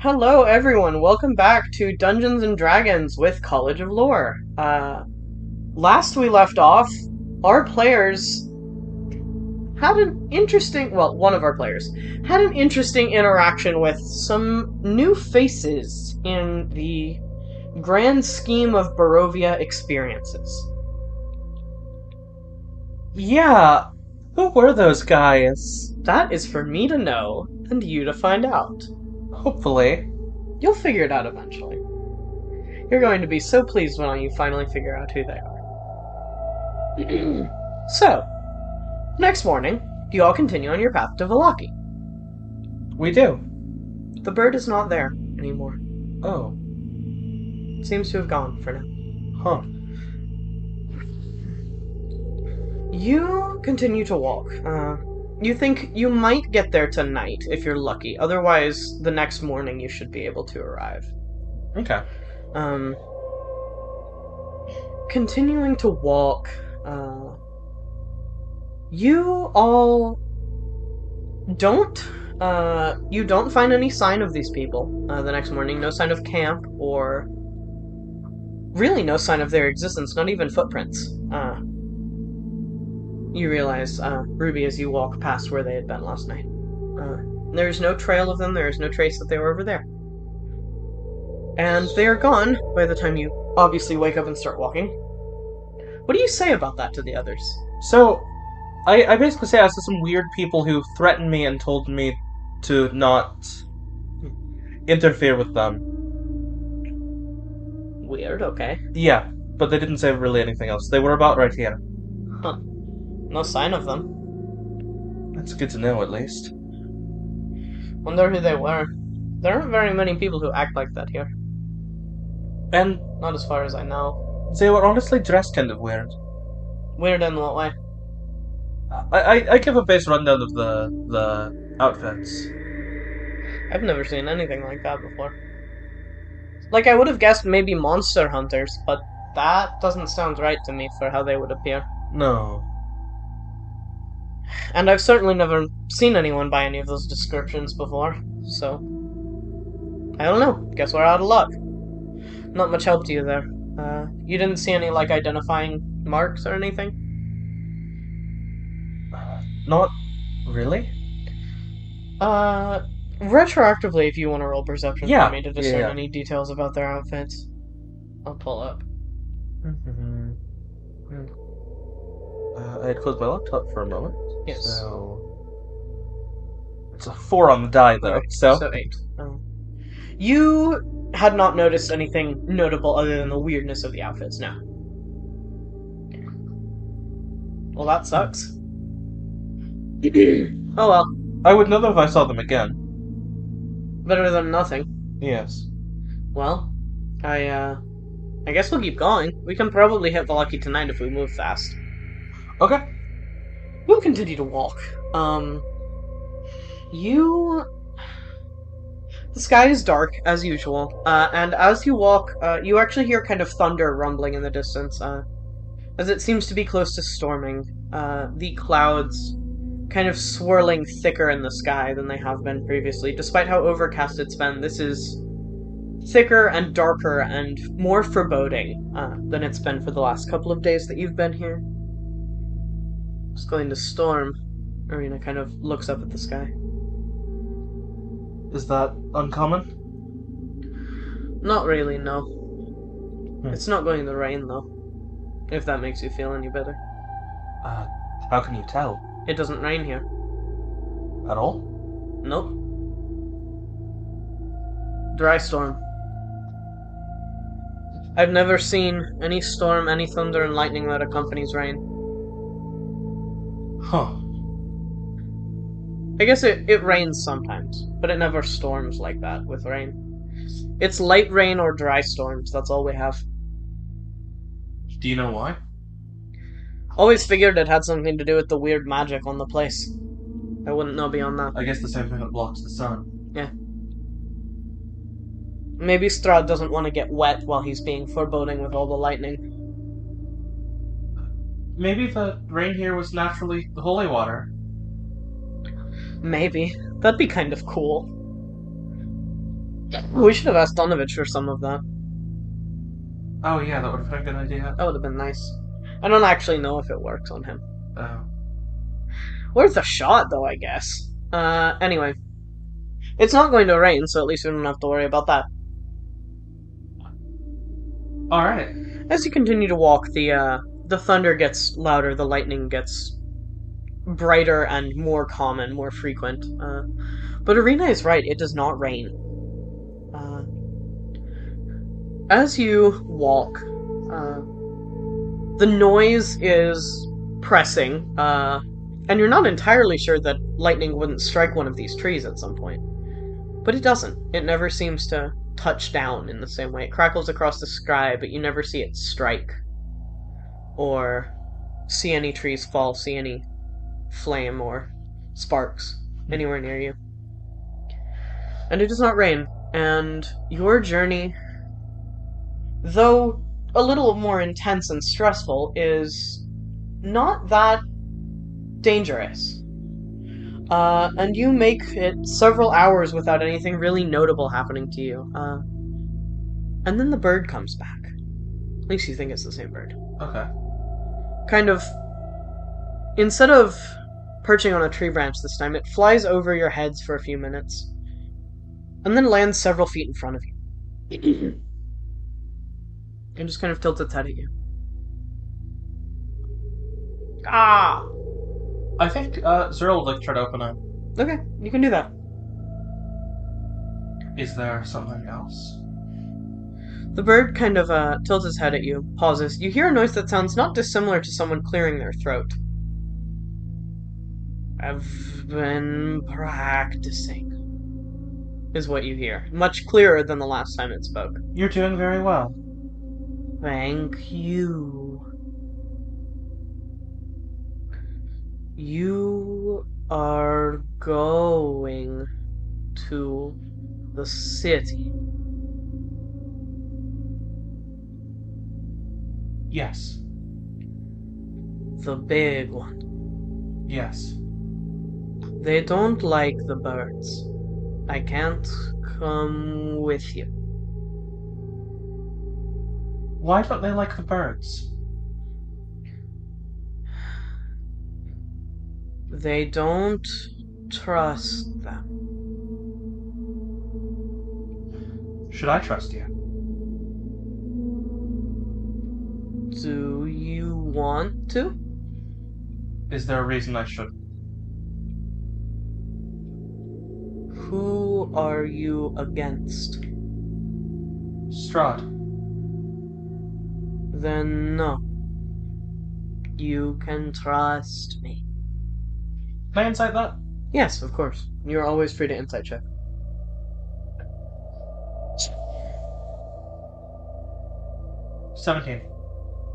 Hello, everyone. Welcome back to Dungeons and Dragons with College of Lore. Last we left off, our players had an interesting, well, one of our players had an interesting interaction with some new faces in the grand scheme of Barovia experiences. Yeah, who were those guys? That is for me to know and you to find out. Hopefully. You'll figure it out eventually. You're going to be so pleased when you finally figure out who they are. So, next morning, you all continue on your path to Valaki. We do. The bird is not there anymore. Oh, Seems to have gone for now. huh. You continue to walk. You think you might get there tonight if you're lucky. Otherwise, the next morning you should be able to arrive. Okay. Um, Continuing to walk, you all don't you don't find any sign of these people the next morning. No sign of camp or really no sign of their existence, not even footprints. You realize, Ruby, as you walk past where they had been last night. There's no trail of them, there is no trace that they were over there. And they are gone by the time you obviously wake up and start walking. What do you say about that to the others? So, I basically say I saw some weird people who threatened me and told me to not interfere with them. Weird, okay. Yeah, but they didn't say really anything else. They were about right here. Huh. No sign of them. That's good to know, at least. Wonder who they were. There aren't very many people who act like that here. And Not as far as I know. they were honestly dressed kind of weird. Weird in what way? I give a base rundown of the outfits. I've never seen anything like that before. Like, I would have guessed maybe monster hunters, but that doesn't sound right to me for how they would appear. No. And I've certainly never seen anyone by any of those descriptions before, so. I don't know. Guess we're out of luck. Not much help to you there. You didn't see any, like, identifying marks or anything? Not really? Uh, Retroactively, if you want to roll perception for Yeah. me to discern Yeah. any details about their outfits, I'll pull up. Mhm. I had closed my laptop for a moment. Yes. So it's a 4 on the die, though. Okay, So so 8. You had not noticed anything notable other than the weirdness of the outfits, now. Well, that sucks. Oh well, I would know them if I saw them again. better than nothing. Yes. Well, I guess we'll keep going. We can probably hit Valaki tonight if we move fast. Okay. We'll continue to walk. You... The sky is dark, as usual, and as you walk, you actually hear kind of thunder rumbling in the distance, as it seems to be close to storming. The clouds kind of swirling thicker in the sky than they have been previously. Despite how overcast it's been, this is thicker and darker and more foreboding than it's been for the last couple of days that you've been here. It's going to storm. Arena kind of looks up at the sky. Is that uncommon? Not really, no. Hmm. It's not going to rain, though. If that makes you feel any better. Uh, how can you tell? It doesn't rain here. At all? Nope. Dry storm. I've never seen any storm, any thunder and lightning that accompanies rain. Huh. I guess it rains sometimes, but it never storms like that with rain. It's light rain or dry storms, that's all we have. Do you know why? Always figured it had something to do with the weird magic on the place. I wouldn't know beyond that. I guess the same thing that blocks the sun. Yeah. Maybe Strahd doesn't want to get wet while he's being foreboding with all the lightning. Maybe the rain here was naturally the holy water. Maybe. That'd be kind of cool. We should have asked Donovich for some of that. Oh yeah, that would have been a good idea. That would have been nice. I don't actually know if it works on him. Oh. Worth a shot, though, I guess. Anyway. It's not going to rain, so at least we don't have to worry about that. All right. As you continue to walk, the thunder gets louder, the lightning gets brighter and more common, more frequent. But Arena is right, it does not rain. Uh, as you walk, uh, the noise is pressing, and you're not entirely sure that lightning wouldn't strike one of these trees at some point. But it doesn't. It never seems to touch down in the same way. It crackles across the sky, but you never see it strike, or see any trees fall, see any flame or sparks anywhere near you. And it does not rain, and your journey, though a little more intense and stressful, is not that dangerous. And you make it several hours without anything really notable happening to you. And then the bird comes back. At least you think it's the same bird. Okay. Kind of, instead of perching on a tree branch this time, it flies over your heads for a few minutes, and then lands several feet in front of you. And just kind of tilts its head at you. Ah! I think Zero would like to try to open it. Okay, you can do that. Is there something else? The bird kind of tilts its head at you, pauses. You hear a noise that sounds not dissimilar to someone clearing their throat. I've been practicing, is what you hear. Much clearer than the last time it spoke. You're doing very well. Thank you. You are going to the city. Yes. The big one. Yes. They don't like the birds. I can't come with you. Why don't they like the birds? They don't trust them. Should I trust you? Do you want to? Is there a reason I should? Who are you against? Strahd. Then no. You can trust me. Can I insight that? Yes, of course. You're always free to insight check. 17.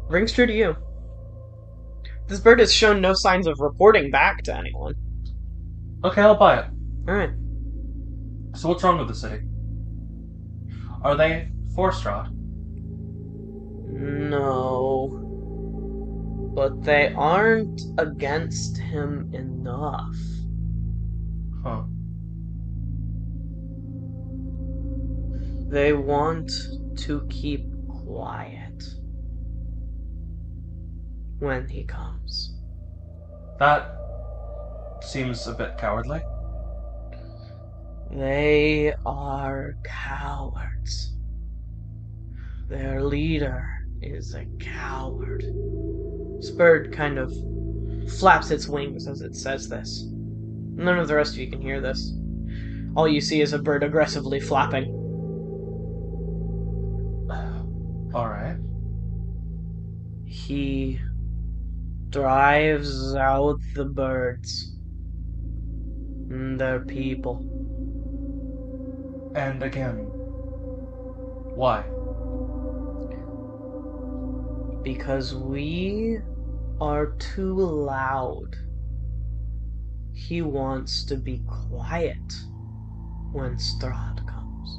Rings true to you. This bird has shown no signs of reporting back to anyone. Okay, I'll buy it. Alright. So what's wrong with the city? Are they for Strahd? No. But they aren't against him enough. Huh. They want to keep quiet when he comes. That seems a bit cowardly. They are cowards. Their leader is a coward. This bird kind of flaps its wings as it says this. None of the rest of you can hear this. All you see is a bird aggressively flapping. Alright. He drives out the birds and their people. And again, why? Because we are too loud. He wants to be quiet when Strahd comes.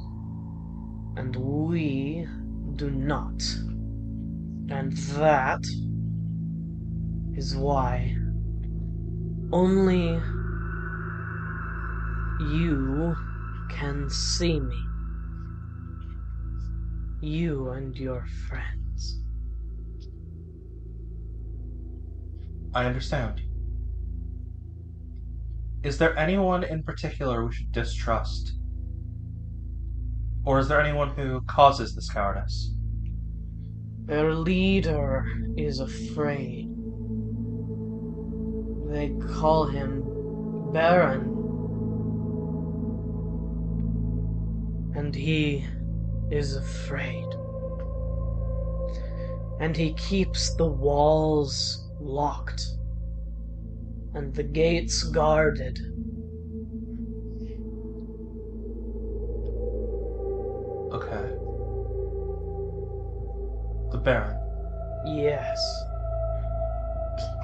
And we do not. And that is why only you can see me. You and your friends. I understand. Is there anyone in particular we should distrust? Or is there anyone who causes this cowardice? Their leader is afraid. They call him Baron, and he is afraid. And he keeps the walls locked and the gates guarded. Okay. The Baron. Yes,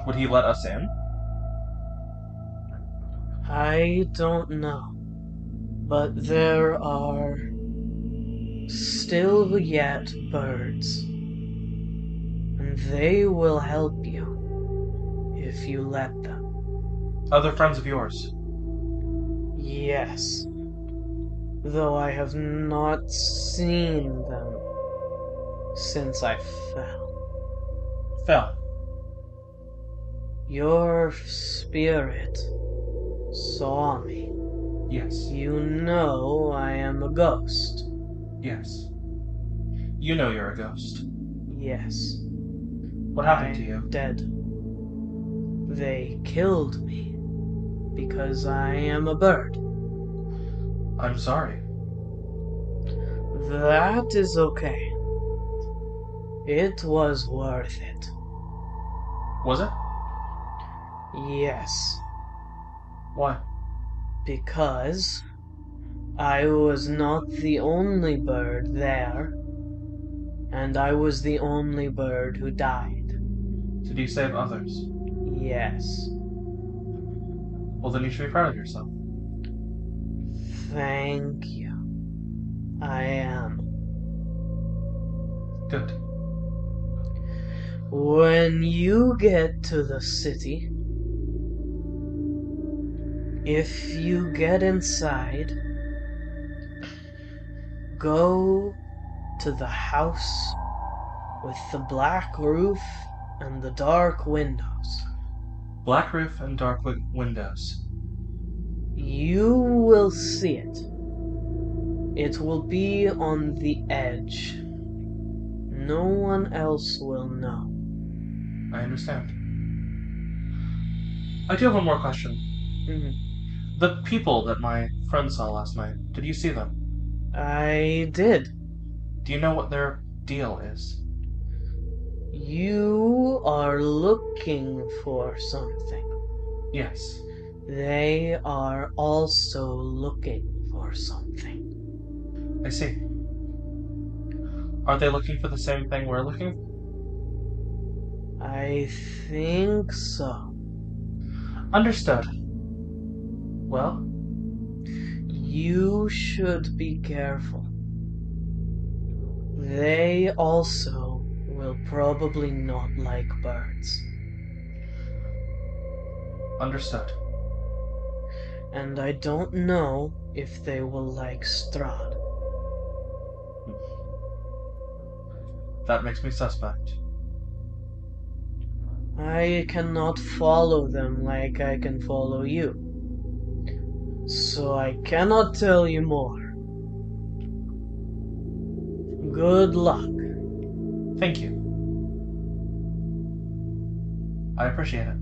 Would he let us in? I don't know, but there are still yet birds, and they will help you if you let them. Other friends of yours? Yes, though I have not seen them since I fell. Fell. Your spirit saw me. Yes. You know I am a ghost. Yes. You know you're a ghost. Yes, What I happened to am you? dead. They killed me because I am a bird. I'm sorry. That is okay. It was worth it. Was it? Yes, Why? because I was not the only bird there, and I was the only bird who died. Did you save others? Yes, Well, then you should be proud of yourself. thank you. I am. Good. When you get to the city, if you get inside, go to the house with the black roof and the dark windows. Black roof and dark windows. You will see it. It will be on the edge. No one else will know. I understand. I do have one more question. Mhm. The people that my friend saw last night, did you see them? I did. Do you know what their deal is? You are looking for something. Yes. They are also looking for something. I see. Are they looking for the same thing we're looking? I think so. Understood. Well, You should be careful. They also will probably not like birds. understood. And I don't know if they will like Strahd. That makes me suspect. I cannot follow them like I can follow you. So I cannot tell you more. Good luck. Thank you. I appreciate it.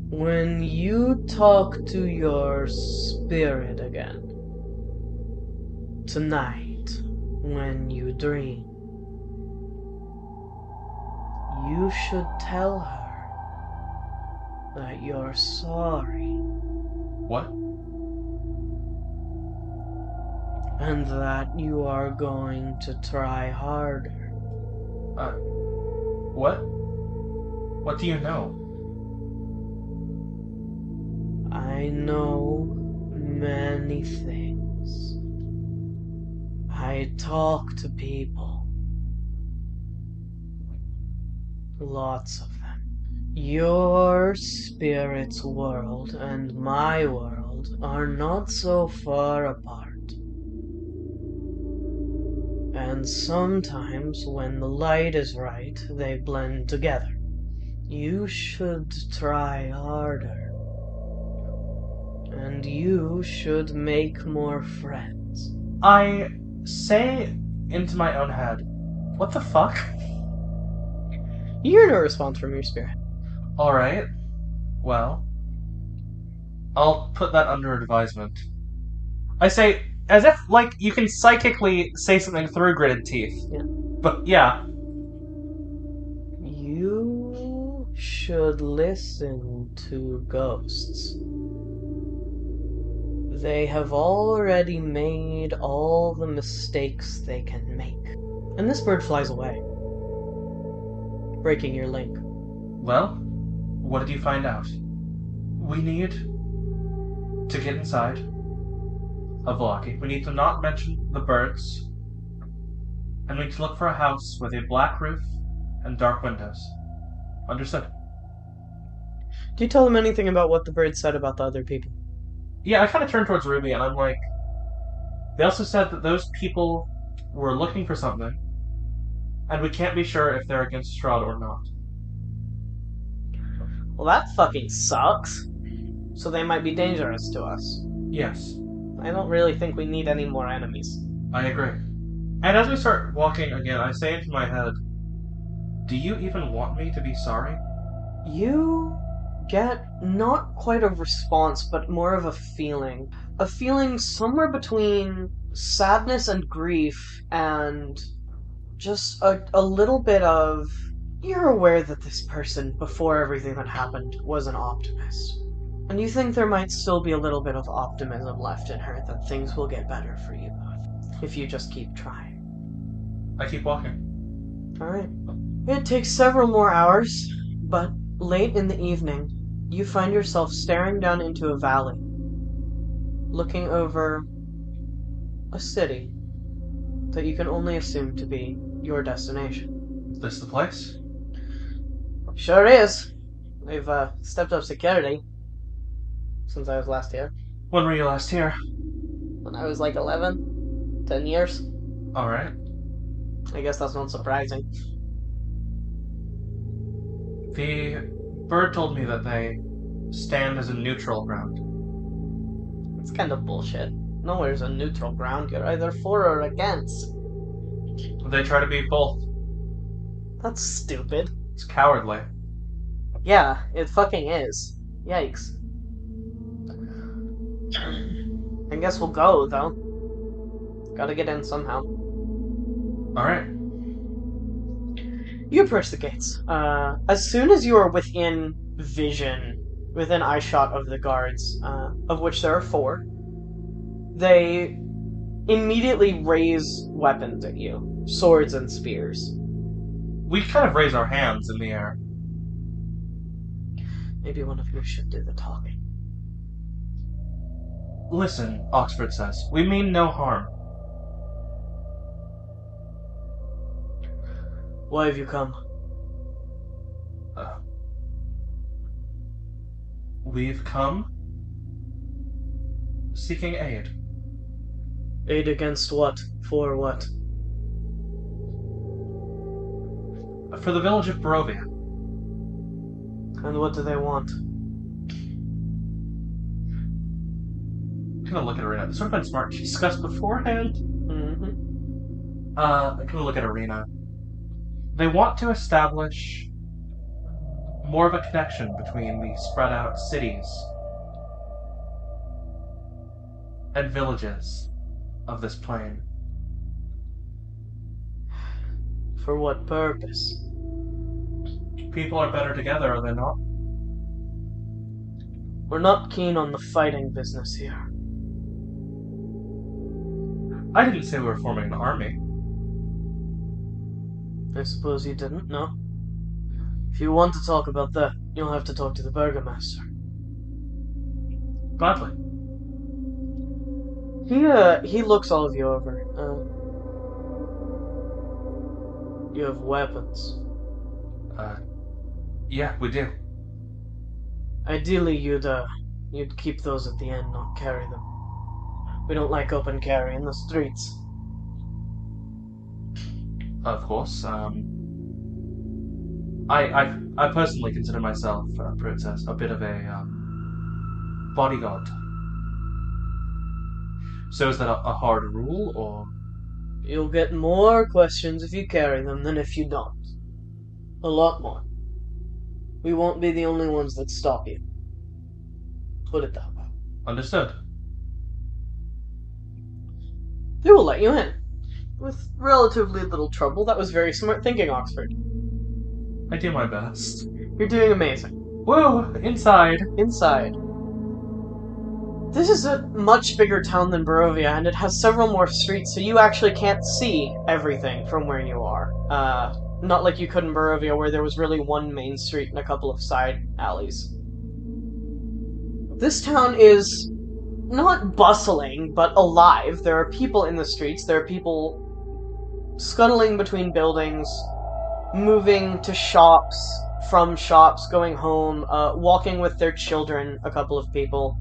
When you talk to your spirit again, tonight, when you dream, you should tell her that you're sorry What? and that you are going to try harder. What? What do you know? I know many things. I talk to people. Lots of them. Your spirit's world and my world are not so far apart. And And sometimes, when the light is right, they blend together. You should try harder. And you should make more friends. I say into my own head, what the fuck? You hear no response from your spirit. Alright, well, I'll put that under advisement. I say, as if, like, you can psychically say something through gritted teeth. Yeah. But, yeah. You should listen to ghosts. They have already made all the mistakes they can make. And this bird flies away, breaking your link. Well, what did you find out? We need to get inside of Velaki. We need to not mention the birds. And we need to look for a house with a black roof and dark windows. Understood? Do you tell them anything about what the bird said about the other people? Yeah, I kind of turned towards Ruby and I'm like, they also said that those people were looking for something, and we can't be sure if they're against Strahd or not. Well, that fucking sucks. So they might be dangerous to us. Yes, I don't really think we need any more enemies. I agree. And as we start walking again, I say into my head, do you even want me to be sorry? You get not quite a response, but more of a feeling. A feeling somewhere between sadness and grief and just a little bit of. You're aware that this person, before everything that happened, was an optimist. And you think there might still be a little bit of optimism left in her that things will get better for you both, if you just keep trying. I keep walking. Alright. It takes several more hours, but late in the evening, you find yourself staring down into a valley, looking over a city that you can only assume to be your destination. Is this the place? Sure is. They've stepped up security since I was last here. When were you last here? When I was like 11, 10 years. Alright. I guess that's not surprising. The bird told me that they stand as a neutral ground. It's kind of bullshit. Nowhere's a neutral ground. You're either for or against. They try to be both. That's stupid. It's cowardly. Yeah, it fucking is. Yikes. I guess we'll go, though. Gotta get in somehow. Alright. You approach the gates. As soon as you are within vision, within eyeshot of the guards, of which there are 4, they immediately raise weapons at you. Swords and spears. We kind of raise our hands in the air. Maybe one of you should do the talking. Listen, Oxford says, we mean no harm. Why have you come? We've come seeking aid. Aid against what? For what? For the village of Barovia. And what do they want? I'm gonna look at Arena. This would have been smart to discuss beforehand. Mm-hmm. I'm gonna look at Arena. They want to establish more of a connection between the spread out cities and villages of this plane. For what purpose? People are better together, are they not? We're not keen on the fighting business here. I didn't say we were forming an army. I suppose you didn't, no? If you want to talk about that, you'll have to talk to the Burgomaster. Gladly. He looks all of you over. You have weapons. Yeah, we do. Ideally, you'd keep those at the end, not carry them. We don't like open carry in the streets. Of course. I personally consider myself, Princess, a bit of a bodyguard. So is that a hard rule, or You'll get more questions if you carry them than if you don't. A lot more. We won't be the only ones that stop you. Put it that way. understood? They will let you in. With relatively little trouble. That was very smart thinking, Oxford. I do my best. You're doing amazing. Woo! Inside. Inside. This is a much bigger town than Barovia, and it has several more streets, so you actually can't see everything from where you are. Not like you could in Barovia, where there was really one main street and a couple of side alleys. This town is not bustling, but alive. There are people in the streets, there are people scuttling between buildings, moving to shops, from shops, going home, walking with their children, a couple of people.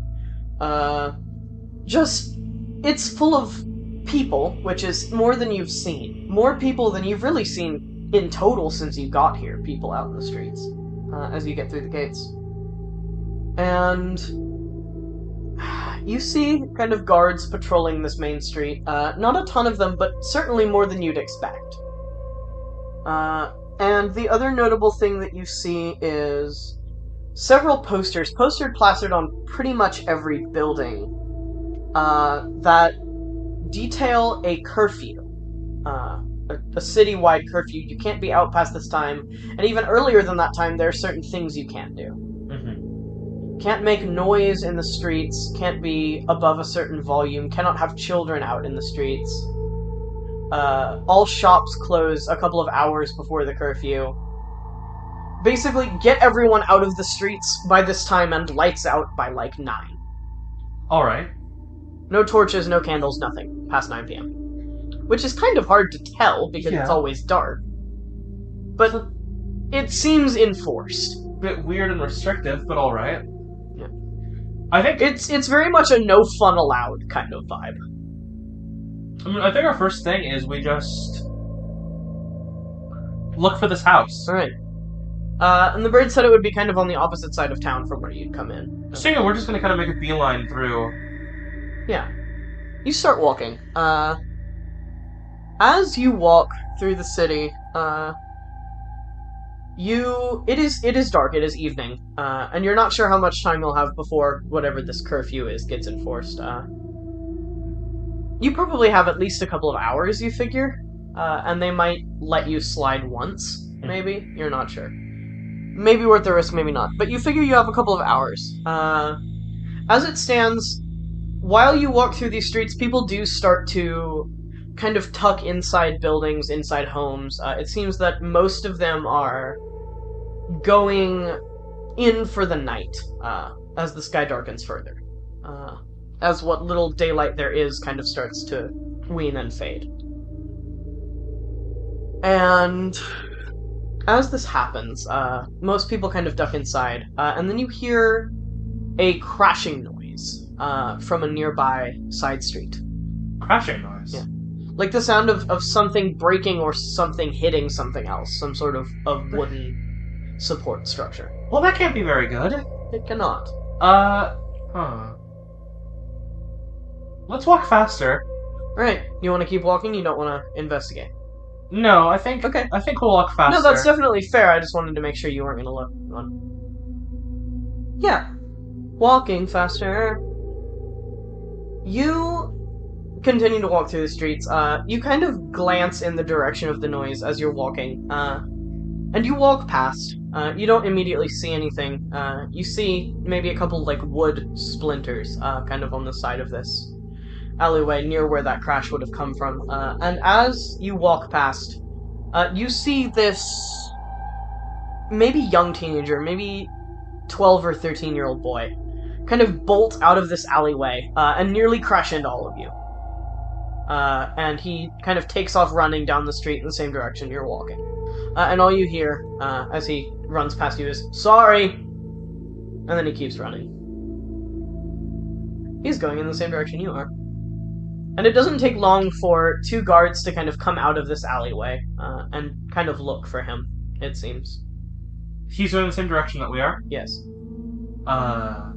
Just, it's full of people, which is more than you've seen. More people than you've really seen in total since you got here, people out in the streets, as you get through the gates. And you see kind of guards patrolling this main street. Not a ton of them, but certainly more than you'd expect. And the other notable thing that you see is several posters, plastered on pretty much every building, that detail a curfew. A citywide curfew. You can't be out past this time, and even earlier than that time, there are certain things you can't do. Can't make noise in the streets, can't be above a certain volume, cannot have children out in the streets. All shops close a couple of hours before the curfew. Basically, get everyone out of the streets by this time and lights out by, like, 9. Alright. No torches, no candles, nothing. Past 9 p.m. Which is kind of hard to tell, because it's always dark. But it seems enforced. Bit weird and restrictive, but alright. Yeah. I think it's very much a no fun allowed kind of vibe. I mean, I think our first thing is we just look for this house. Alright. And the bird said it would be kind of on the opposite side of town from where you'd come in. So yeah, we're just gonna kind of make a beeline through. Yeah. You start walking. As you walk through the city, it is dark, it is evening, and you're not sure how much time you'll have before whatever this curfew is gets enforced. You probably have at least a couple of hours, you figure, and they might let you slide once, maybe? You're not sure. Maybe worth the risk, maybe not. But you figure you have a couple of hours. As it stands, while you walk through these streets, people do start to kind of tuck inside buildings, inside homes. It seems that most of them are going in for the night, as the sky darkens further. As what little daylight there is kind of starts to wane and fade. And as this happens, most people kind of duck inside, and then you hear a crashing noise from a nearby side street. Crashing noise? Yeah. Like the sound of something breaking or something hitting something else, some sort of wooden support structure. Well, that can't be very good. It cannot. Let's walk faster. Right. You want to keep walking? You don't want to investigate? No, I think we'll walk faster. No, that's definitely fair. I just wanted to make sure you weren't going to look on. Yeah. Walking faster. You continue to walk through the streets. You kind of glance in the direction of the noise as you're walking. And you walk past. You don't immediately see anything. You see maybe a couple, like, wood splinters, kind of on the side of this alleyway near where that crash would have come from. And as you walk past, you see this maybe young teenager, maybe 12 or 13-year-old boy, kind of bolt out of this alleyway and nearly crash into all of you. And he kind of takes off running down the street in the same direction you're walking. And all you hear as he runs past you is, "Sorry!" And then he keeps running. He's going in the same direction you are. And it doesn't take long for two guards to kind of come out of this alleyway and kind of look for him, it seems. He's going the same direction that we are. Yes. Uh,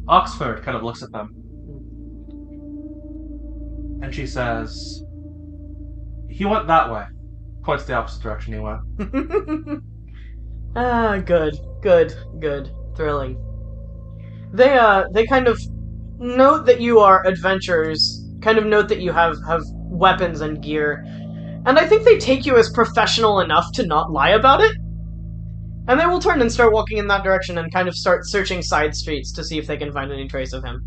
Oxford kind of looks at them, and she says, "He went that way." Points the opposite direction he went. Good, good, good. Thrilling. They kind of note that you are adventurers, kind of note that you have weapons and gear, and I think they take you as professional enough to not lie about it. And they will turn and start walking in that direction and kind of start searching side streets to see if they can find any trace of him.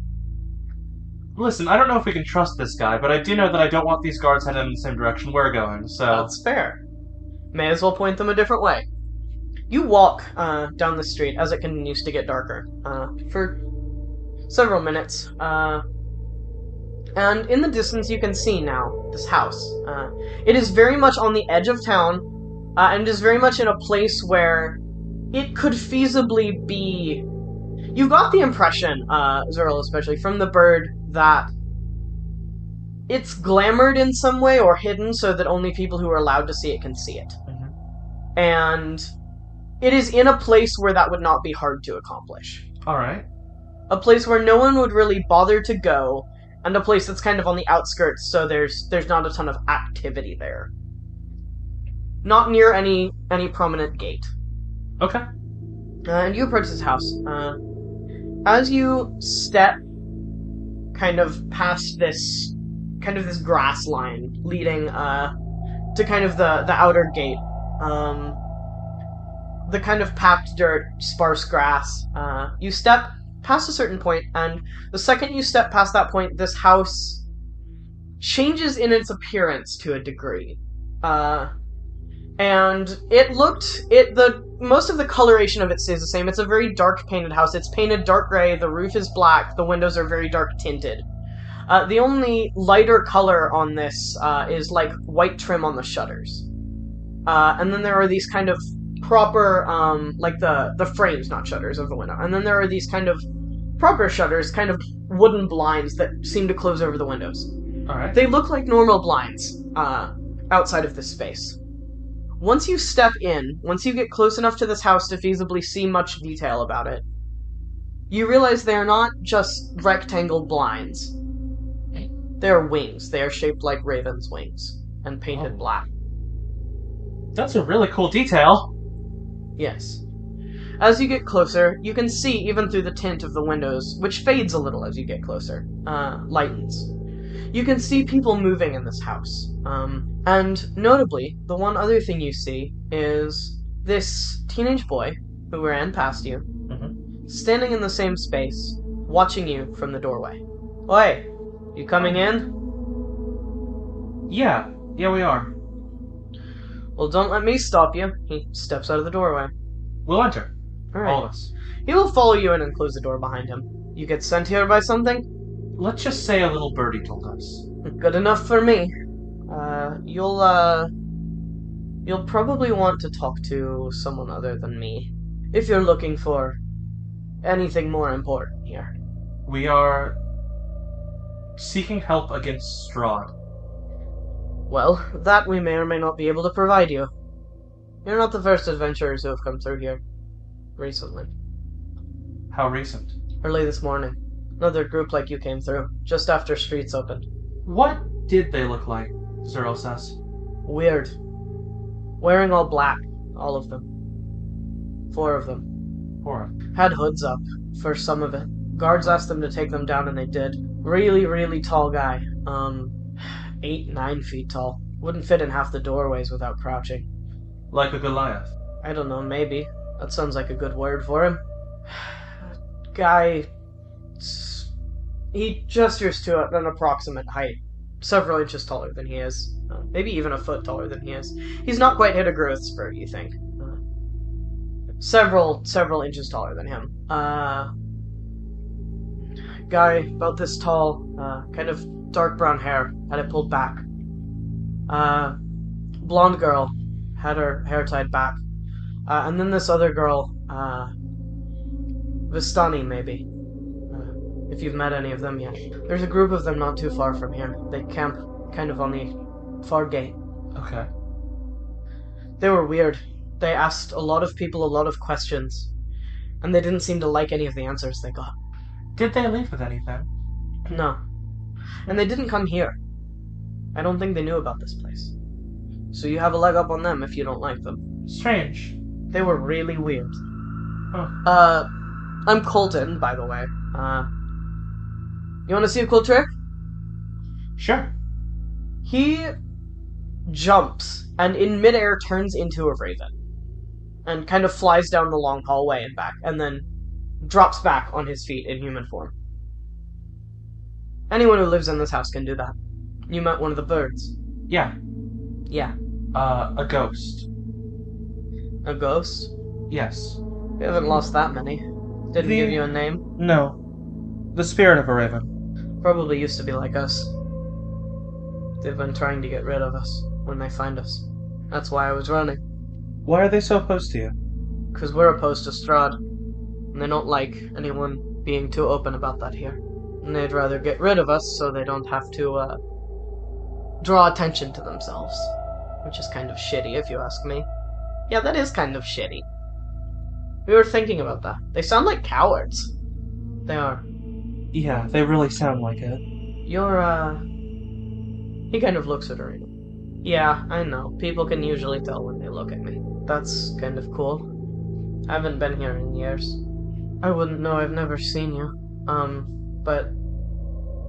Listen, I don't know if we can trust this guy, but I do know that I don't want these guards heading in the same direction we're going, so... That's fair. May as well point them a different way. You walk down the street as it continues to get darker for several minutes. And in the distance you can see now this house. It is very much on the edge of town, and is very much in a place where it could feasibly be... You got the impression, Zerl especially, from the bird, that it's glamored in some way or hidden so that only people who are allowed to see it can see it. Mm-hmm. And it is in a place where that would not be hard to accomplish. Alright. A place where no one would really bother to go, and a place that's kind of on the outskirts, so there's not a ton of activity there. Not near any prominent gate. Okay. And you approach this house. As you step kind of past this grass line leading to kind of the outer gate, the kind of packed dirt, sparse grass, you step past a certain point, and the second you step past that point, this house changes in its appearance to a degree. And most of the coloration of it stays the same. It's a very dark painted house. It's painted dark gray, the roof is black, the windows are very dark tinted. The only lighter color on this is like white trim on the shutters. And then there are these kind of proper, like the frames, not shutters, of the window. And then there are these kind of proper shutters, kind of wooden blinds that seem to close over the windows. Alright. They look like normal blinds outside of this space. Once you step in, once you get close enough to this house to feasibly see much detail about it, you realize they are not just rectangle blinds. They are wings. They are shaped like ravens' wings and painted black. That's a really cool detail. Yes. As you get closer, you can see even through the tint of the windows, which fades a little as you get closer, lightens. You can see people moving in this house. And notably, the one other thing you see is this teenage boy who ran past you, standing in the same space, watching you from the doorway. Oi, you coming in? Yeah, we are. Well, don't let me stop you. He steps out of the doorway. We'll enter. All right. All of us. He will follow you in and close the door behind him. You get sent here by something? Let's just say a little birdie told us. Good enough for me. You'll probably want to talk to someone other than me, if you're looking for anything more important here. We are seeking help against Strahd. Well, that we may or may not be able to provide you. You're not the first adventurers who have come through here recently. How recent? Early this morning. Another group like you came through, just after streets opened. What did they look like? Zerl says. Weird. Wearing all black, all of them. 4 of them. 4. Had hoods up, for some of it. Guards asked them to take them down and they did. Really, really tall guy. 8, 9 feet tall. Wouldn't fit in half the doorways without crouching. Like a Goliath. I don't know, maybe. That sounds like a good word for him. Guy... He gestures to an approximate height. Several inches taller than he is. Maybe even a foot taller than he is. He's not quite hit a growth spurt, you think. Several inches taller than him. Guy about this tall, kind of dark brown hair, had it pulled back. Blonde girl, had her hair tied back. And then this other girl, Vistani maybe. if you've met any of them yet. There's a group of them not too far from here. They camp kind of on the far gate. Okay. They were weird. They asked a lot of people a lot of questions, and they didn't seem to like any of the answers they got. Did they leave with anything? No. And they didn't come here. I don't think they knew about this place. So you have a leg up on them if you don't like them. Strange. They were really weird. Oh. I'm Colton, by the way. You want to see a cool trick? Sure. He jumps and in midair turns into a raven and kind of flies down the long hallway and back and then drops back on his feet in human form. Anyone who lives in this house can do that. You met one of the birds. Yeah. Yeah. A ghost. A ghost? Yes. We haven't lost that many. Didn't give you a name? No. The spirit of a raven. Probably used to be like us. They've been trying to get rid of us when they find us. That's why I was running. Why are they so opposed to you? Because we're opposed to Strahd. And they don't like anyone being too open about that here. And they'd rather get rid of us so they don't have to, draw attention to themselves. Which is kind of shitty, if you ask me. Yeah, that is kind of shitty. We were thinking about that. They sound like cowards. They are. Yeah, they really sound like it. You're, He kind of looks at Arena. Yeah, I know. People can usually tell when they look at me. That's kind of cool. I haven't been here in years. I wouldn't know, I've never seen you. But...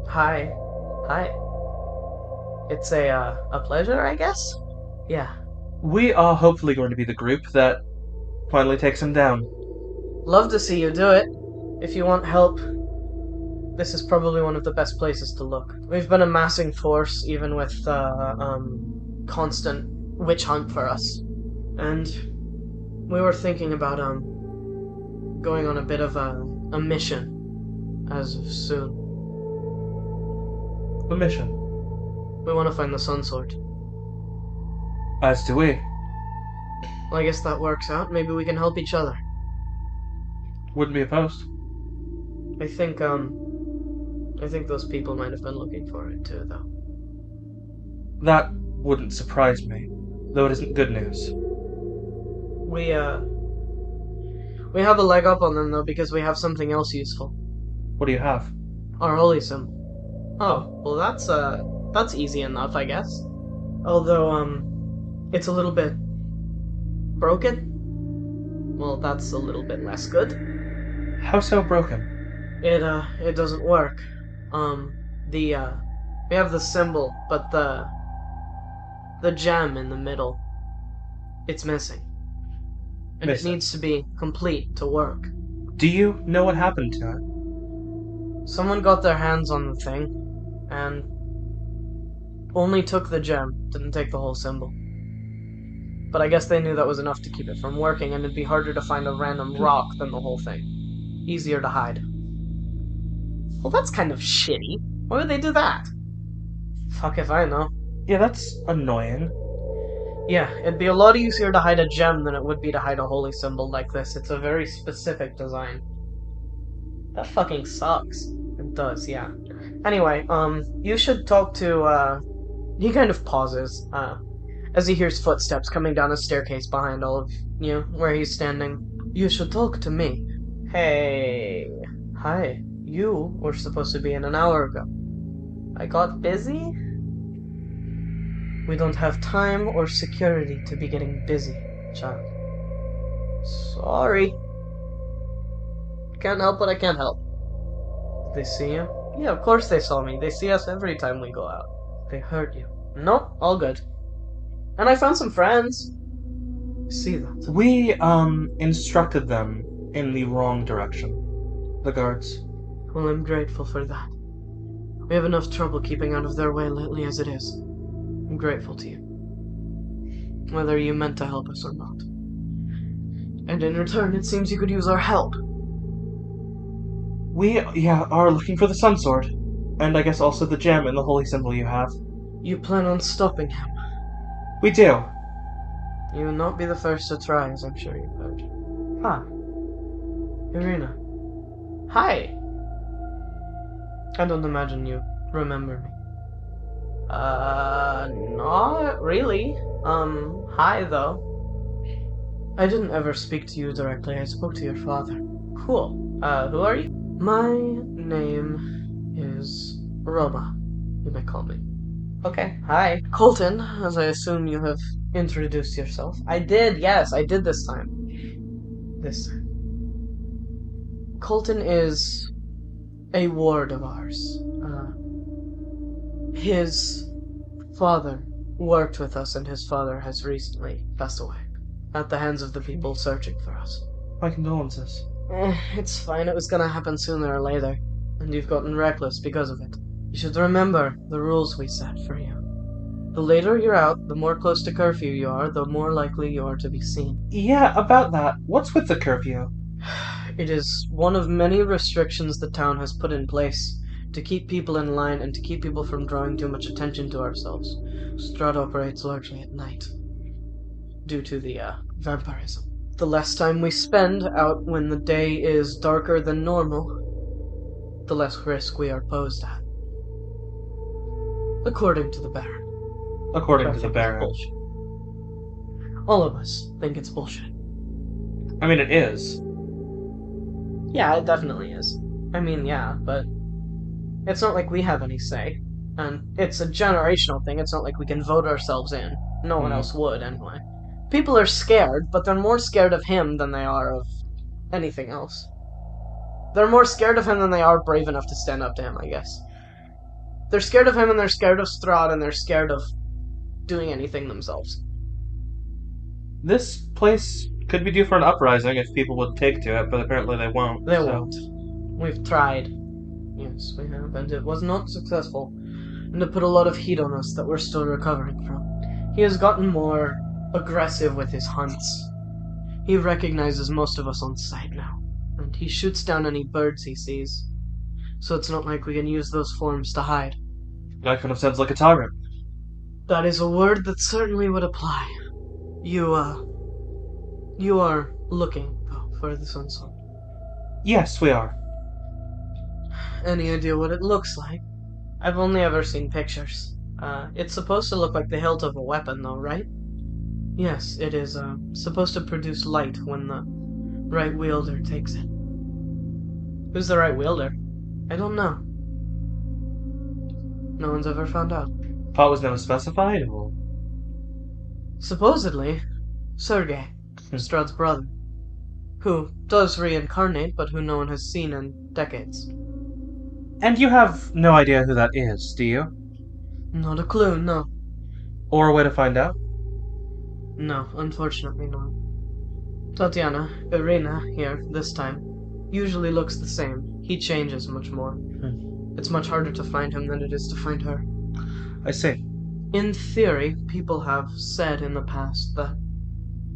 Hi. Hi. It's a pleasure, I guess? Yeah. We are hopefully going to be the group that finally takes him down. Love to see you do it. If you want help, this is probably one of the best places to look. We've been amassing force, even with, constant witch hunt for us. And we were thinking about, going on a bit of a mission as of soon. The mission. We want to find the Sun Sword. As do we. Well, I guess that works out. Maybe we can help each other. Wouldn't be opposed. I think those people might have been looking for it too, though. That wouldn't surprise me, though it isn't good news. We have a leg up on them, though, because we have something else useful. What do you have? Our holy symbol. Oh, well that's easy enough, I guess. Although, it's a little bit broken. Well, that's a little bit less good. How so broken? It doesn't work. We have the symbol, but the gem in the middle, it's missing. And Missing. It needs to be complete to work. Do you know what happened to it? Someone got their hands on the thing, and only took the gem, didn't take the whole symbol. But I guess they knew that was enough to keep it from working, and it'd be harder to find a random rock than the whole thing. Easier to hide. Well, that's kind of shitty. Why would they do that? Fuck if I know. Yeah, that's annoying. Yeah, it'd be a lot easier to hide a gem than it would be to hide a holy symbol like this. It's a very specific design. That fucking sucks. It does, yeah. Anyway, you should talk to, He kind of pauses, as he hears footsteps coming down a staircase behind all of you, where he's standing. You should talk to me. Hey. Hi. You were supposed to be in an hour ago. I got busy? We don't have time or security to be getting busy, child. Sorry. Can't help what I can't help. Did they see you? Yeah, of course they saw me. They see us every time we go out. They hurt you. Nope, all good. And I found some friends. See that? We, instructed them in the wrong direction. The guards. Well, I'm grateful for that. We have enough trouble keeping out of their way lately as it is. I'm grateful to you. Whether you meant to help us or not. And in return, it seems you could use our help. We, are looking for the Sun Sword. And I guess also the gem and the holy symbol you have. You plan on stopping him? We do. You will not be the first to try, as I'm sure you've heard. Ah. Irina. Hi. I don't imagine you remember me. Not really. Hi though. I didn't ever speak to you directly. I spoke to your father. Cool. Who are you? My name is Roma. You may call me. Okay, hi. Colton, as I assume you have introduced yourself. I did, yes, I did this time. This time. Colton is a ward of ours. His father worked with us, and his father has recently passed away at the hands of the people searching for us. My condolences. It's fine. It was gonna happen sooner or later, and you've gotten reckless because of it. You should remember the rules we set for you. The later you're out, the more close to curfew you are, the more likely you are to be seen. Yeah, about that. What's with the curfew? It is one of many restrictions the town has put in place to keep people in line and to keep people from drawing too much attention to ourselves. Strahd operates largely at night, due to the vampirism. The less time we spend out when the day is darker than normal, the less risk we are posed at. According to the Baron. According to the Baron. Bullshit. All of us think it's bullshit. I mean, it is. Yeah, it definitely is. I mean, yeah, but it's not like we have any say. And it's a generational thing. It's not like we can vote ourselves in. No one else would, anyway. People are scared, but they're more scared of him than they are of anything else. They're more scared of him than they are brave enough to stand up to him, I guess. They're scared of him, and they're scared of Strahd, and they're scared of doing anything themselves. This place could be due for an uprising if people would take to it, but apparently they won't. They won't. We've tried. Yes, we have, and it was not successful. And it put a lot of heat on us that we're still recovering from. He has gotten more aggressive with his hunts. He recognizes most of us on sight now, and he shoots down any birds he sees. So it's not like we can use those forms to hide. That kind of sounds like a tyrant. That is a word that certainly would apply. You are looking, though, for this unsung. Yes, we are. Any idea what it looks like? I've only ever seen pictures. It's supposed to look like the hilt of a weapon, though, right? Yes, it is, supposed to produce light when the right wielder takes it. Who's the right wielder? I don't know. No one's ever found out. Pot was never specified, or? Supposedly, Sergei, Strahd's brother, who does reincarnate, but who no one has seen in decades. And you have no idea who that is, do you? Not a clue, no. Or a way to find out? No, unfortunately not. Tatiana, Irina, here, this time, usually looks the same. He changes much more. It's much harder to find him than it is to find her. I see. In theory, people have said in the past that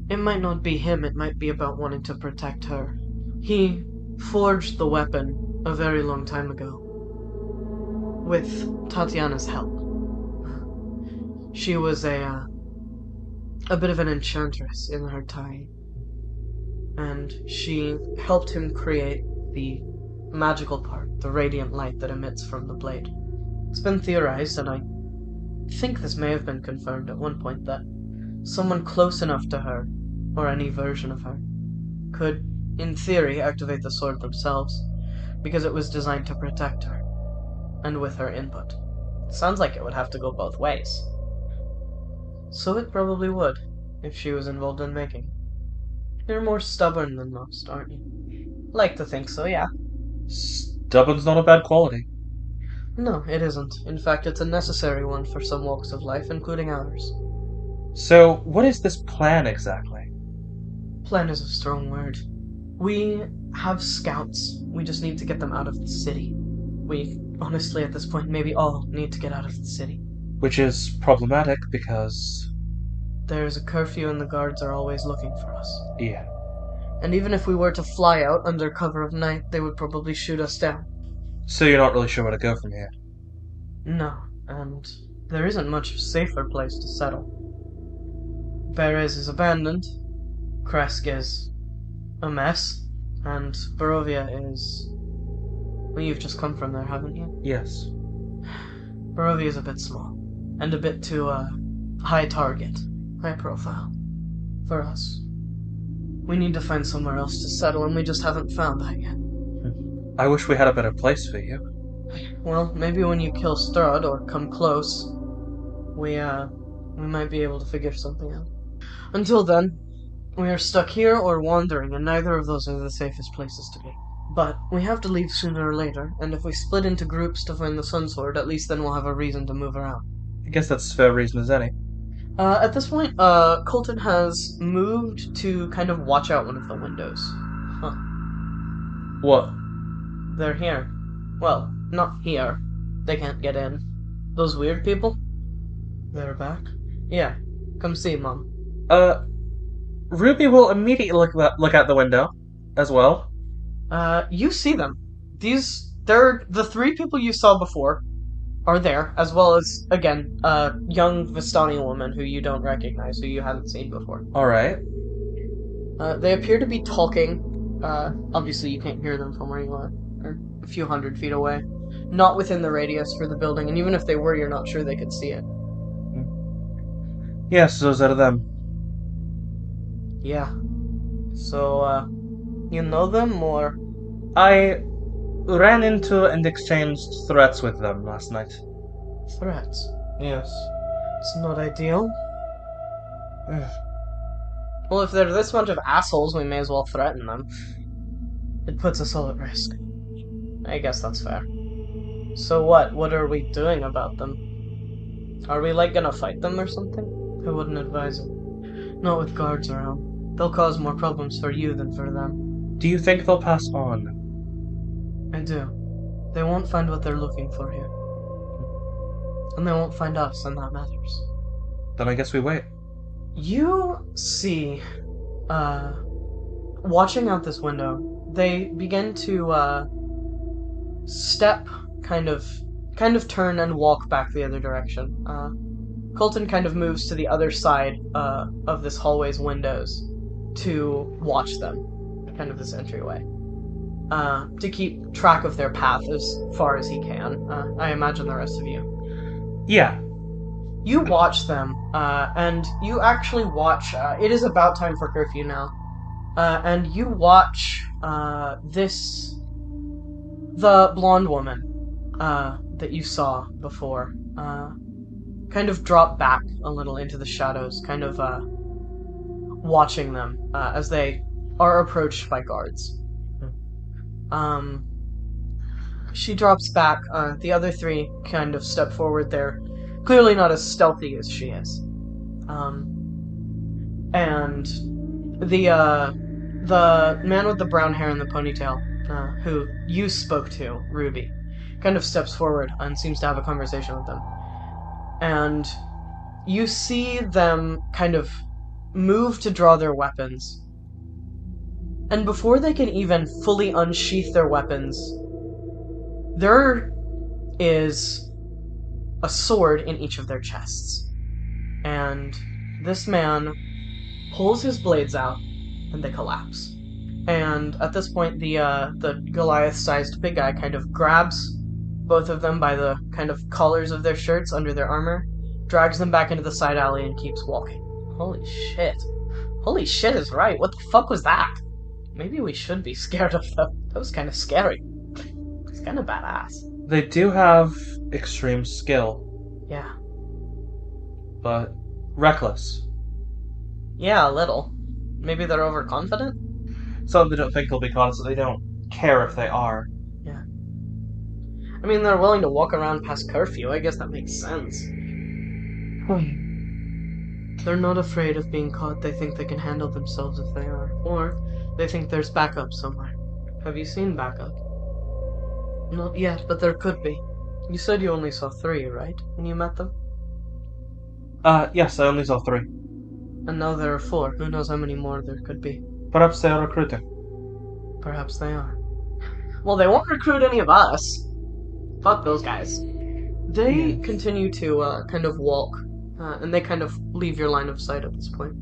it might not be him, it might be about wanting to protect her. He forged the weapon a very long time ago, with Tatiana's help. She was a bit of an enchantress in her time, and she helped him create the magical part, the radiant light that emits from the blade. It's been theorized, and I think this may have been confirmed at one point, that someone close enough to her, or any version of her, could, in theory, activate the sword themselves, because it was designed to protect her, and with her input. Sounds like it would have to go both ways. So it probably would, if she was involved in making it. You're more stubborn than most, aren't you? Like to think so, yeah. Stubborn's not a bad quality. No, it isn't. In fact, it's a necessary one for some walks of life, including ours. So, what is this plan exactly? Plan is a strong word. We have scouts. We just need to get them out of the city. We, honestly, at this point, maybe all need to get out of the city. Which is problematic because... There's a curfew and the guards are always looking for us. Yeah. And even if we were to fly out under cover of night, they would probably shoot us down. So you're not really sure where to go from here? No, and there isn't much safer place to settle. Perez is abandoned, Kresk is a mess, and Barovia is Well, you've just come from there, haven't you? Yes. Barovia is a bit small. And a bit too, high target. High profile. For us. We need to find somewhere else to settle, and we just haven't found that yet. I wish we had a better place for you. Well, maybe when you kill Strud, or come close, we might be able to figure something out. Until then, we are stuck here or wandering, and neither of those are the safest places to be. But we have to leave sooner or later, and if we split into groups to find the Sun Sword, at least then we'll have a reason to move around. I guess that's fair reason as any. At this point, Colton has moved to kind of watch out one of the windows. Huh. What? They're here. Well, not here. They can't get in. Those weird people? They're back? Yeah. Come see, Mom. Uh, Ruby will immediately look out the window, as well. You see them. They're the three people you saw before are there, as well as, again, a young Vistani woman who you don't recognize, who you hadn't seen before. Alright. They appear to be talking. Obviously you can't hear them from where you are. They're a few hundred feet away. Not within the radius for the building, and even if they were, you're not sure they could see it. Yes, those are them. Yeah. So, you know them, or? I ran into and exchanged threats with them last night. Threats. Yes. It's not ideal. Well, if they're this bunch of assholes, we may as well threaten them. It puts us all at risk. I guess that's fair. So what? What are we doing about them? Are we, like, gonna fight them or something? I wouldn't advise it. Not with guards around. They'll cause more problems for you than for them. Do you think they'll pass on? I do. They won't find what they're looking for here. And they won't find us, and that matters. Then I guess we wait. You see, watching out this window, they begin to, step, kind of turn and walk back the other direction. Colton kind of moves to the other side, of this hallway's windows to watch them, kind of this entryway. To keep track of their path as far as he can. I imagine the rest of you. Yeah. You watch them, and you actually watch, it is about time for curfew now, and you watch, the blonde woman, that you saw before, kind of drop back a little into the shadows, kind of, watching them, as they are approached by guards. She drops back, the other three kind of step forward there, clearly not as stealthy as she is. And the man with the brown hair and the ponytail, who you spoke to, Ruby, kind of steps forward and seems to have a conversation with them. And you see them kind of move to draw their weapons. And before they can even fully unsheath their weapons, there is a sword in each of their chests. And this man pulls his blades out, and they collapse. And at this point, the Goliath-sized big guy kind of grabs both of them by the kind of collars of their shirts under their armor, drags them back into the side alley, and keeps walking. Holy shit. Holy shit is right. What the fuck was that? Maybe we should be scared of them. That was kind of scary. It's kind of badass. They do have extreme skill, Yeah. but reckless. Yeah, a little. Maybe they're overconfident? Some they don't think they'll be caught, so they don't care if they are. Yeah. I mean, they're willing to walk around past curfew. I guess that makes sense. They're not afraid of being caught. They think they can handle themselves if they are. Or they think there's backup somewhere. Have you seen backup? Not yet, but there could be. You said you only saw 3, right? When you met them? Yes, I only saw 3. And now there are 4. Who knows how many more there could be? Perhaps they are recruiting. Perhaps they are. Well, they won't recruit any of us. Fuck those guys. They continue to, kind of walk, and they kind of leave your line of sight at this point.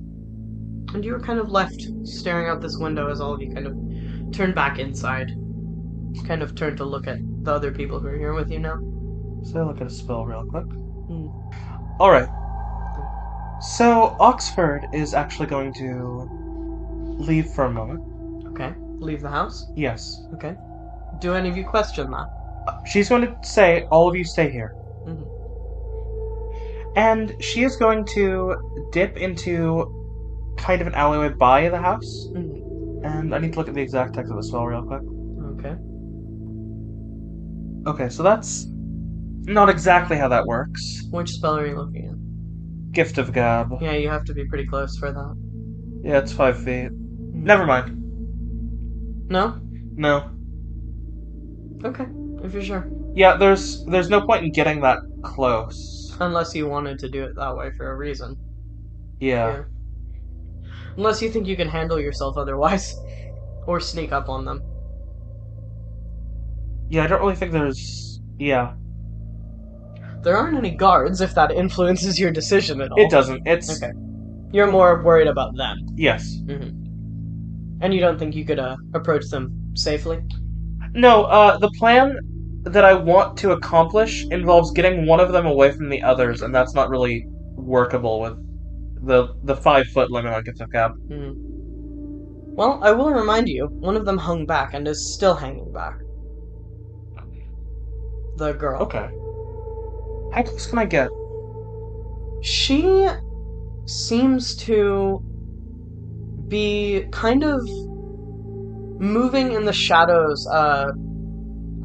And you're kind of left staring out this window as all of you kind of turn back inside. kind of turn to look at the other people who are here with you now. So look at a spell real quick. Hmm. Alright. So Oxford is actually going to leave for a moment. Okay. Leave the house. Yes. Okay. Do any of you question that? She's going to say, all of you stay here. Hmm. And she is going to dip into kind of an alleyway by the house. Hmm. And I need to look at the exact text of the spell real quick. Okay. Okay, so that's not exactly how that works. Which spell are you looking at? Gift of Gab. Yeah, you have to be pretty close for that. Yeah, it's 5 feet. Hmm. Never mind. No? No. Okay, if you're sure. Yeah, there's no point in getting that close. Unless you wanted to do it that way for a reason. Yeah. Yeah. Unless you think you can handle yourself otherwise. Or sneak up on them. Yeah, I don't really think there's... Yeah. There aren't any guards if that influences your decision at all. It doesn't. It's... Okay. You're more worried about them. Yes. Mm-hmm. And you don't think you could approach them safely? No, the plan that I want to accomplish involves getting one of them away from the others, and that's not really workable with the 5 foot limit on Gift of Gab. Mm-hmm. Well, I will remind you, one of them hung back and is still hanging back. The girl. Okay. How close can I get? She seems to be kind of moving in the shadows, a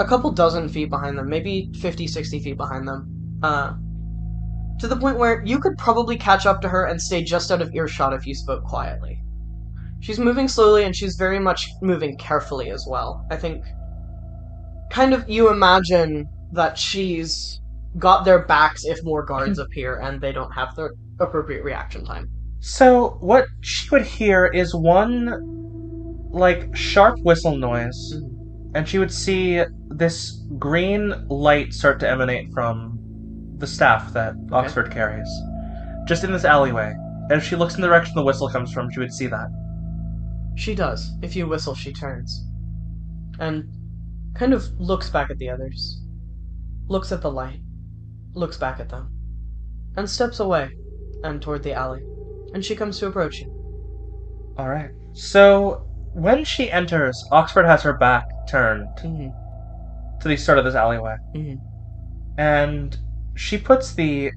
couple dozen feet behind them, maybe 50, 60 feet behind them. To the point where you could probably catch up to her and stay just out of earshot if you spoke quietly. She's moving slowly and she's very much moving carefully as well. I think kind of you imagine that she's got their backs if more guards appear and they don't have the appropriate reaction time. So, what she would hear is one, like, sharp whistle noise, Mhm. and she would see this green light start to emanate from the staff that Oxford carries, just in this alleyway. And if she looks in the direction the whistle comes from, she would see that. She does. If you whistle, she turns. And kind of looks back at the others. Looks at the light. Looks back at them. And steps away and toward the alley. And she comes to approach you. Alright. So, when she enters, Oxford has her back turned Mm-hmm. to the start of this alleyway. Mm-hmm. And she puts the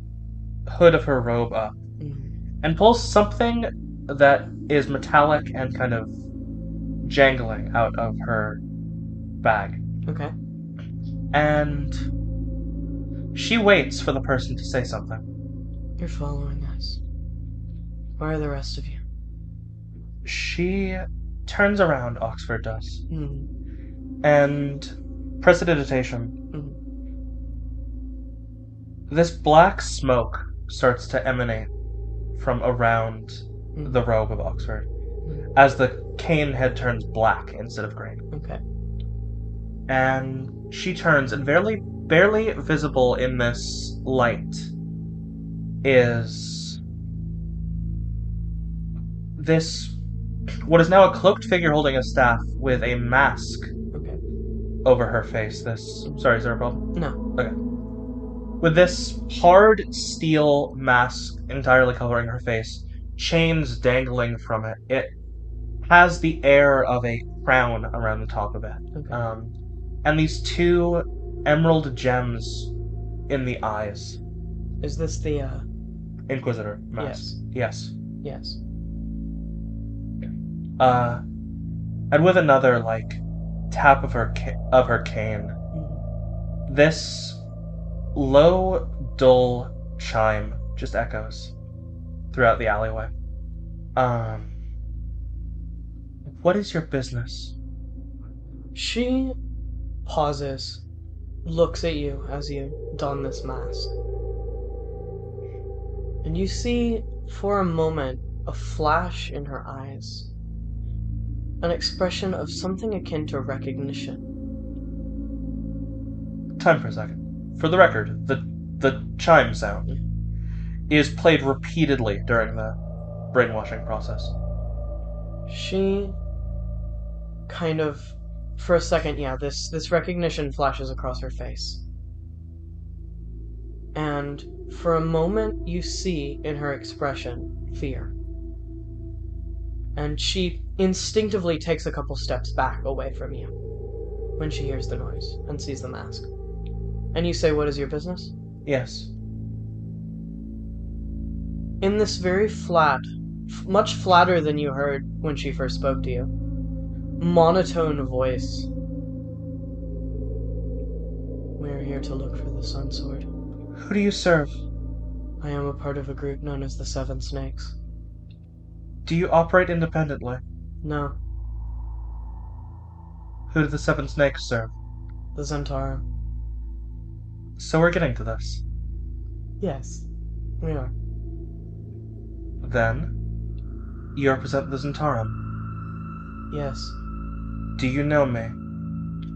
hood of her robe up Mm-hmm. and pulls something that is metallic and kind of jangling out of her bag. Okay. And she waits for the person to say something. You're following us. Where are the rest of you? She turns around, Oxford does, Mm-hmm. and prestidigitation. Mm-hmm. This black smoke starts to emanate from around Mm-hmm. the robe of Oxford Mm-hmm. as the cane head turns black instead of green. Okay. And she turns, and barely visible in this light is this, what is now a cloaked figure holding a staff with a mask Okay. over her face. Sorry, is there a problem? No. Okay. With this hard steel mask entirely covering her face, chains dangling from it. It has the air of a crown around the top of it. Okay. And these two emerald gems in the eyes. Is this the, Inquisitor mask. Yes. Yes. And with another, like, tap of her cane, Mm-hmm. this low, dull chime just echoes throughout the alleyway. What is your business? She pauses, looks at you as you don this mask. And you see, for a moment, a flash in her eyes. An expression of something akin to recognition. Time for a second. For the record, the chime sound is played repeatedly during the brainwashing process. She kind of For a second, yeah, this recognition flashes across her face. And for a moment, you see in her expression fear. And she instinctively takes a couple steps back away from you when she hears the noise and sees the mask. And you say, "What is your business?" Yes. In this very flat, much flatter than you heard when she first spoke to you, monotone voice. "We are here to look for the Sun Sword. Who do you serve? I am a part of a group known as the Seven Snakes." Do you operate independently? "No, Who do the Seven Snakes serve? the Zentara." So we're getting to this. "Yes, we are." Then, you represent the Zentarum. "Yes, Do you know me?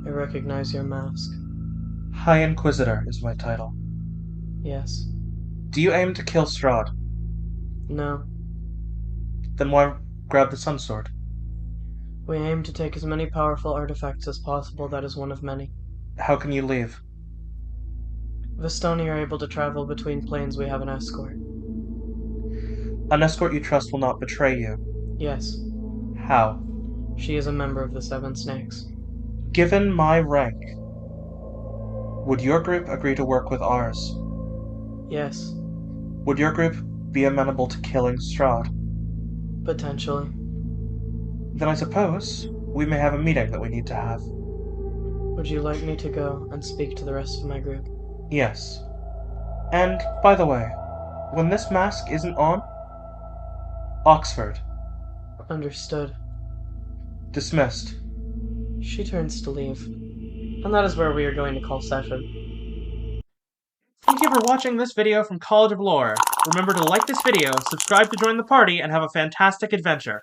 I recognize your mask." High Inquisitor is my title. "Yes." Do you aim to kill Strahd? "No, Then why grab the Sun Sword? we aim to take as many powerful artifacts as possible. That is one of many. How can you leave? Vistani are able to travel between planes. We have an escort." An escort you trust will not betray you. "Yes, How? she is a member of the Seven Snakes." Given my rank, would your group agree to work with ours? "Yes, Would your group be amenable to killing Strahd? potentially." Then I suppose we may have a meeting that we need to have. "Would you like me to go and speak to the rest of my group?" Yes. And, by the way, when this mask isn't on, Oxford. "Understood." Dismissed. She turns to leave. And that is where we are going to call session. Thank you for watching this video from College of Lore. Remember to like this video, subscribe to join the party, and have a fantastic adventure.